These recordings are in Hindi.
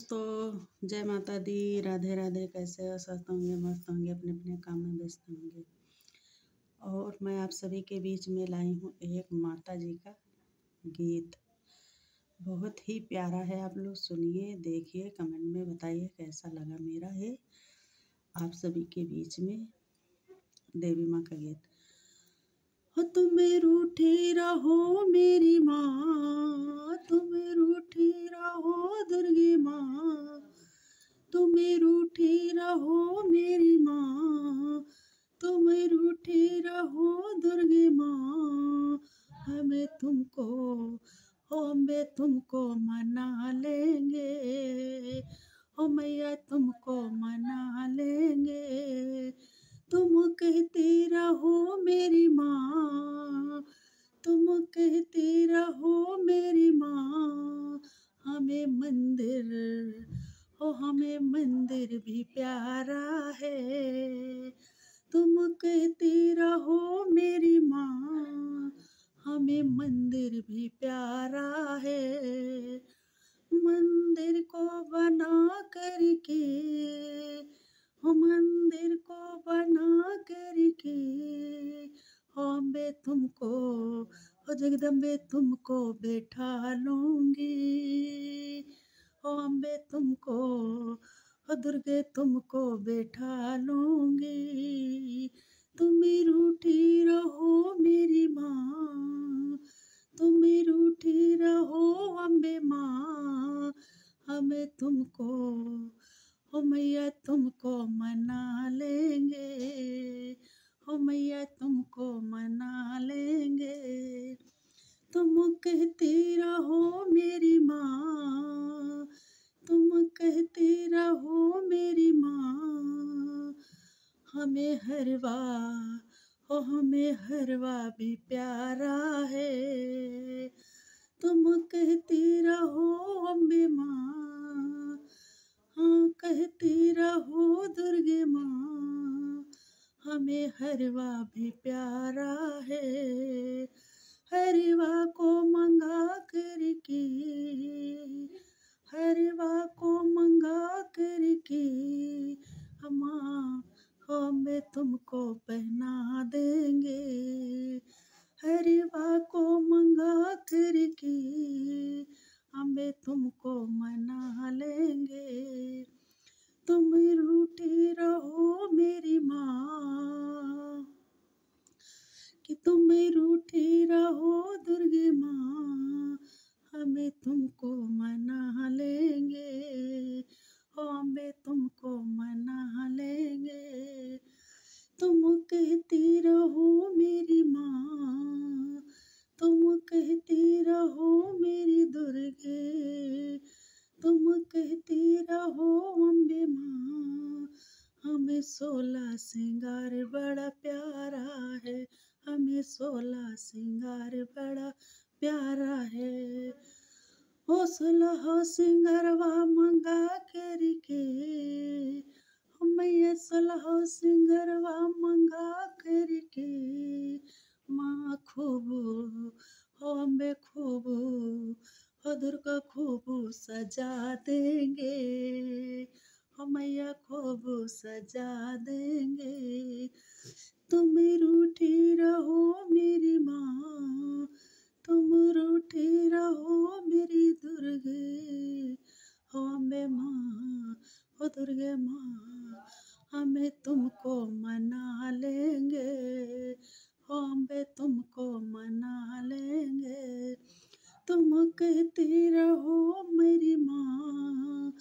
तो जय माता दी, राधे राधे। कैसे हो? स्वस्थ होंगे, मस्त होंगे, अपने अपने काम में व्यस्त होंगे। और मैं आप सभी के बीच में लाई हूँ एक माता जी का गीत। बहुत ही प्यारा है। आप लोग सुनिए, देखिए, कमेंट में बताइए कैसा लगा मेरा ये आप सभी के बीच में देवी माँ का गीत। हो तुम रूठी रहो मेरी माँ, तुम रूठी रहो दुर्गे माँ, तुम रूठी रहो मेरी माँ, तुम रूठी रहो दुर्गे माँ। हमें तुमको हमें तुमको मना लेंगे, हो मैया तुमको मना लेंगे। तुम कहती रहो मेरी माँ, तुम कहती रहो मेरी माँ। हमें मंदिर हमें मंदिर भी प्यारा है। तुम कहती रहो मेरी माँ, हमें मंदिर भी प्यारा है। मंदिर को बना करके, मंदिर को बना करके, अम्बे तुमको, जगदम्बे तुमको बैठा लूंगी। ओ अम्बे तुमको, दुर्गे तुमको बैठा लूंगी। तुम रूठी रहो मेरी माँ, तुम रूठी रहो अम्बे माँ। हमें तुमको हो मैया तुमको मना लेंगे, हो मैया तुमको मना लेंगे। तुम कहती रहो मेरी माँ, तुम कहती रहो मेरी माँ। हमें हरवा भी प्यारा है। तुम कहती रहो अम्बे माँ, हाँ कहती रहो दुर्गे माँ। हमें हरवा भी प्यारा है। हरवा को मंगा करके, हरवा को मंगा करके, हमें तुमको पहना देंगे। हरवा को मंगा करके, हमें तुमको मना लेंगे। तुम रूठी रहो मेरी माँ, कि तुम रूठी रहो दुर्गे माँ। हमें तुमको मना लेंगे, हमें तुमको मना लेंगे। तुम कहती रहो मेरी माँ, तुम कहती रहो मेरी दुर्गे, तुम कहती रहो अम्बे माँ। हमें 16 श्रृंगार बड़ा प्यारा है, हमें 16 श्रृंगार बड़ा प्यारा है। ओ 16 श्रृंगारवा मंगा करके, मैया 16 श्रृंगारवा मंगा करके, माँ खूब हो अम्बे खूब हो दुर्गा खूब सजा देंगे, हो मैया खूब सजा देंगे। तुम रूठी रहो मेरी माँ, तुम रूठी रहो मेरी दुर्गे, हो अम्बे माँ, हो दुर्गे माँ। हमें तुमको मना लेंगे, हो अम्बे तुमको मना लेंगे। तुम कहती रहो मेरी माँ,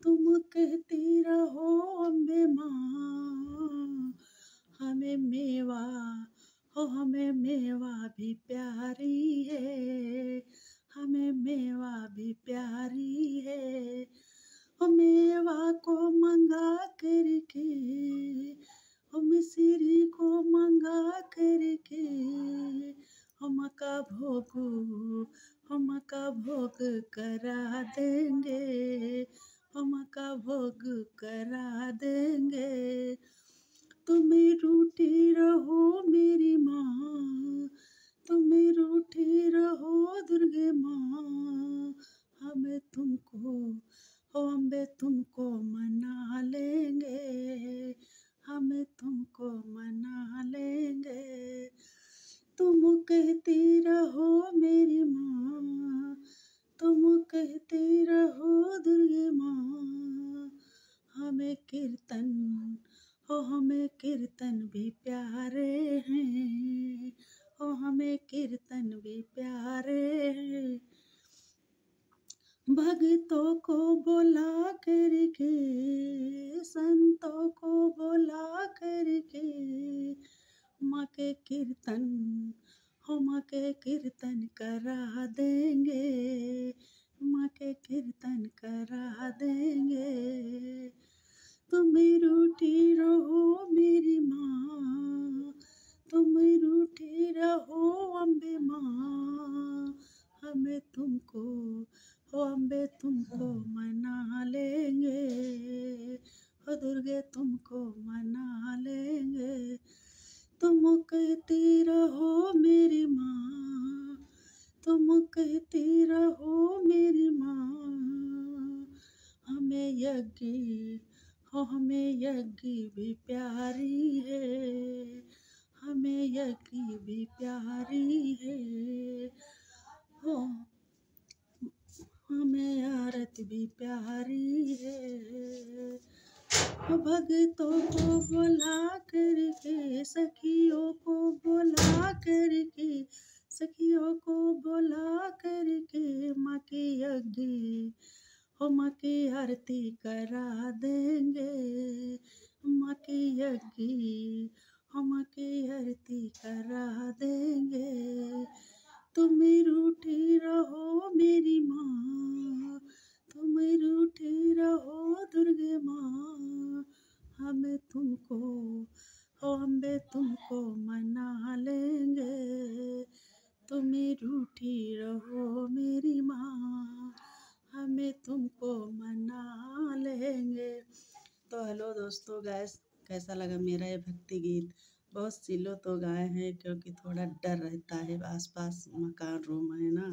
तुम कहती रहो अम्बे माँ। हमें मेवा भी प्यारी है, हमें मेवा भी प्यारी है। मेवा को मंगा करके, मिश्री को मंगा करके, हम का भोग करा देंगे, हम का भोग करा देंगे। तुम रूठी रहो मेरी माँ, तुम रूठी रहो दुर्गे माँ। हमें तुमको हो अम्बे तुमको मना लेंगे, हम तुमको मना लेंगे। तुम कहती रहो मेरी माँ, तुम कहती रहो दुर्गे माँ, हमें कीर्तन हो हमें कीर्तन भी प्यारे हैं, हो हमें कीर्तन भी प्यारे हैं। भक्तों को बुला करके, संतों को बुला करके, माँ के कीर्तन हो माँ के कीर्तन करा देंगे, माँ के कीर्तन करा देंगे। तुम रूठी रहो मेरी माँ, तुम रूठी रहो अम्बे माँ, हमें तुमको हो अम्बे तुमको मना लेंगे, हो दुर्गे तुमको मना लेंगे। तुम कहती रहो मेरी माँ, तुम कहती रहो मेरी माँ, हमें यज्ञ हो हमें यज्ञ भी प्यारी है, हमें यज्ञ भी प्यारी है। हो हमें आरती भी प्यारी है। भक्तों को बुला करके, सखियों को बुला करके, सखियों को बुला करके, माँ की यज्ञ हो माँ की आरती करा देंगे, माँ की यज्ञ हो माँ की आरती करा देंगे। तुम रूठी रहो मेरी माँ, तुम रूठी रहो दुर्गे माँ, हमें तुमको हो अम्बे तुमको मना लेंगे। तुम रूठी रहो मेरी माँ, हमें तुमको मना लेंगे। तो हेलो दोस्तों, गैस कैसा लगा मेरा ये भक्ति गीत। बहुत सिलो तो गाए हैं क्योंकि थोड़ा डर रहता है, आसपास मकान रूम है ना।